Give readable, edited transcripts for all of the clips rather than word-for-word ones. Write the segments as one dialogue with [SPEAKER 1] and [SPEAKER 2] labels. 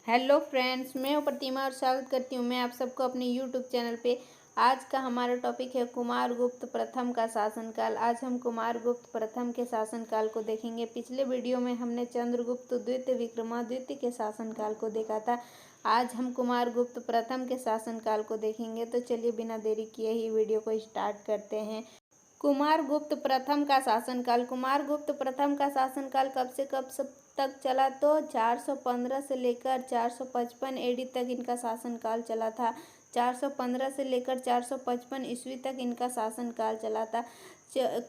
[SPEAKER 1] Hello friends, मैं हूं प्रतिमा और स्वागत करती हूं मैं आप सबको अपने यूट्यूब चैनल पे। आज का हमारा टॉपिक है कुमारगुप्त प्रथम का शासनकाल। आज हम कुमारगुप्त प्रथम के शासनकाल को देखेंगे। पिछले वीडियो में हमने चंद्रगुप्त द्वितीय विक्रमादित्य के शासनकाल को देखा था। आज हम कुमारगुप्त प्रथम के शासनकाल को देखेंगे। तो चलिए बिना देरी किए ही वीडियो को स्टार्ट करते हैं। कुमारगुप्त प्रथम का शासनकाल। कुमारगुप्त प्रथम का शासनकाल कब से कब तक चला? तो 415 से लेकर 455 एडी तक इनका शासनकाल चला था। 415 से लेकर 455 ईस्वी तक इनका शासनकाल चला था।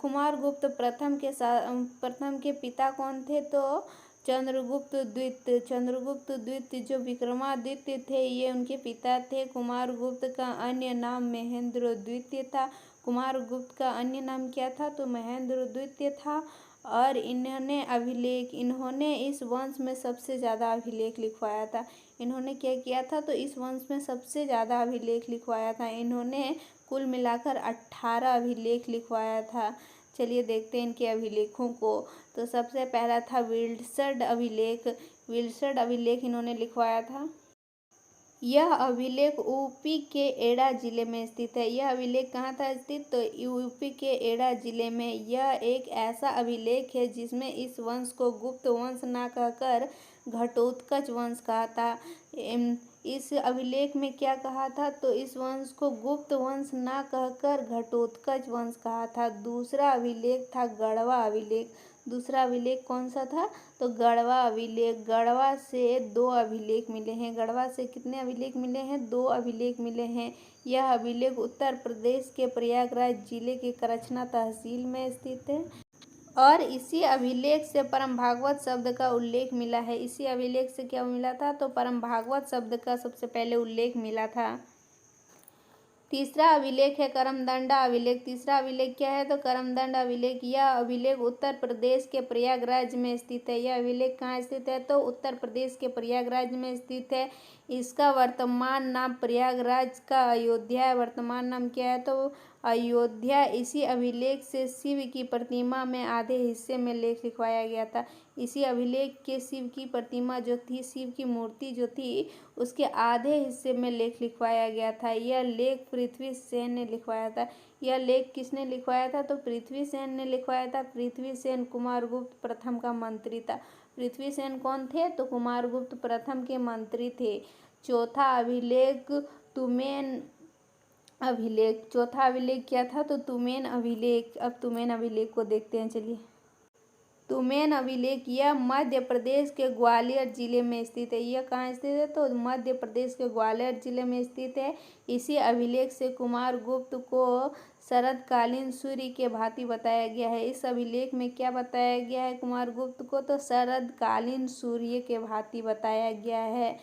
[SPEAKER 1] कुमारगुप्त प्रथम के पिता कौन थे? तो चंद्रगुप्त द्वितीय। चंद्रगुप्त द्वितीय जो विक्रमादित्य थे, ये उनके पिता थे। कुमारगुप्त का अन्य नाम महेंद्र द्वितीय था। कुमारगुप्त का अन्य नाम क्या था? तो महेंद्र द्वितीय था। और इन्होंने इस वंश में सबसे ज़्यादा अभिलेख लिखवाया था। इन्होंने क्या किया था? तो इस वंश में सबसे ज़्यादा अभिलेख लिखवाया था। इन्होंने कुल मिलाकर 18 अभिलेख लिखवाया था। चलिए देखते हैं इनके अभिलेखों को। तो सबसे पहला था विल्सड अभिलेख। विल्सड अभिलेख इन्होंने लिखवाया था। यह अभिलेख यूपी के एड़ा जिले में स्थित है। यह अभिलेख कहाँ था स्थित? तो यूपी के एड़ा जिले में। यह एक ऐसा अभिलेख है जिसमें इस वंश को गुप्त वंश ना कहकर घटोत्कच वंश कहा था। इस अभिलेख में क्या कहा था? तो इस वंश को गुप्त वंश ना कहकर घटोत्कच वंश कहा था। दूसरा अभिलेख था गढ़वा अभिलेख। दूसरा अभिलेख कौन सा था? तो गढ़वा अभिलेख। गढ़वा से 2 अभिलेख मिले हैं। गढ़वा से कितने अभिलेख मिले हैं? 2 अभिलेख मिले हैं। यह अभिलेख उत्तर प्रदेश के प्रयागराज जिले के करछना तहसील में स्थित है। और इसी अभिलेख से परम भागवत शब्द का उल्लेख मिला है। इसी अभिलेख से क्या मिला था? तो परम भागवत शब्द का सबसे पहले उल्लेख मिला था। तीसरा अभिलेख है करमदंडा अभिलेख। तीसरा अभिलेख क्या है? तो करमदंड अभिलेख। यह अभिलेख उत्तर प्रदेश के प्रयागराज में स्थित है। यह अभिलेख कहाँ स्थित है? तो उत्तर प्रदेश के प्रयागराज में स्थित है। इसका वर्तमान नाम प्रयागराज का अयोध्या है। वर्तमान नाम क्या है? तो अयोध्या। इसी अभिलेख से शिव की प्रतिमा में आधे हिस्से में लेख लिखवाया गया था। इसी अभिलेख के शिव की प्रतिमा जो थी, शिव की मूर्ति जो थी, उसके आधे हिस्से में लेख लिखवाया गया था। यह लेख पृथ्वी सेन ने लिखवाया था। यह लेख किसने लिखवाया था? तो पृथ्वी सेन ने लिखवाया था। पृथ्वी सेन कुमारगुप्त प्रथम का मंत्री था। पृथ्वी सेन कौन थे? तो कुमारगुप्त प्रथम के मंत्री थे। चौथा अभिलेख तुमेन अभिलेख। चौथा अभिलेख क्या था? तो तुमेन अभिलेख। अब तुमेन अभिलेख को देखते हैं। चलिए, तुमेन अभिलेख यह मध्य प्रदेश के ग्वालियर जिले में स्थित है। यह कहाँ स्थित है? तो मध्य प्रदेश के ग्वालियर जिले में स्थित है। इसी अभिलेख से कुमारगुप्त को शरदकालीन सूर्य के भांति बताया गया है। इस अभिलेख में क्या बताया गया है कुमारगुप्त को? तो शरदकालीन सूर्य के भांति बताया गया है।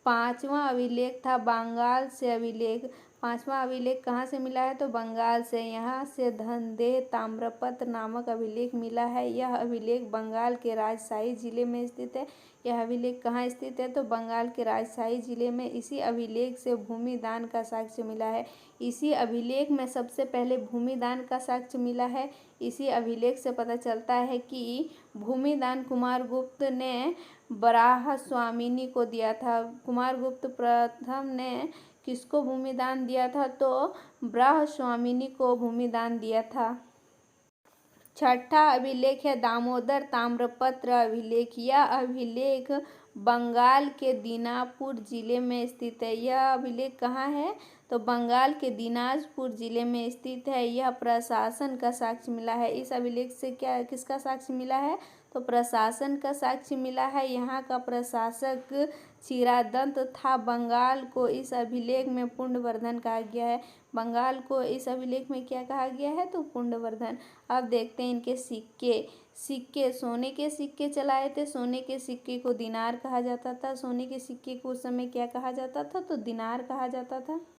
[SPEAKER 1] पांचवा अभिलेख था बंगाल से अभिलेख। पांचवा अभिलेख कहाँ से मिला है? तो बंगाल से। यहाँ से धनदेह ताम्रपत्र नामक अभिलेख मिला है। यह अभिलेख बंगाल के राजशाही जिले में स्थित है। यह अभिलेख कहाँ स्थित है? तो बंगाल के राजशाही जिले में। इसी अभिलेख से भूमि दान का साक्ष्य मिला है। इसी अभिलेख में सबसे पहले भूमि दान का साक्ष्य मिला है। इसी अभिलेख से पता चलता है कि भूमि दान कुमारगुप्त ने बराह स्वामिनी को दिया था। कुमारगुप्त प्रथम ने किसको भूमि दान दिया था? तो बराह स्वामिनी को भूमि दान दिया था। छठा अभिलेख है दामोदर ताम्रपत्र अभिलेख। यह अभिलेख बंगाल के दीनाजपुर जिले में स्थित है। यह अभिलेख कहाँ है? तो बंगाल के दीनाजपुर जिले में स्थित है। यह प्रशासन का साक्ष्य मिला है। इस अभिलेख से क्या किसका साक्ष्य मिला है? तो प्रशासन का साक्ष्य मिला है। यहाँ का प्रशासक चिरादंत था। बंगाल को इस अभिलेख में पुंडवर्धन कहा गया है। बंगाल को इस अभिलेख में क्या कहा गया है? तो पुंडवर्धन। अब देखते हैं इनके सिक्के। सोने के सिक्के चलाए थे। सोने के सिक्के को दिनार कहा जाता था। सोने के सिक्के को उस समय क्या कहा जाता था? तो दिनार कहा जाता था।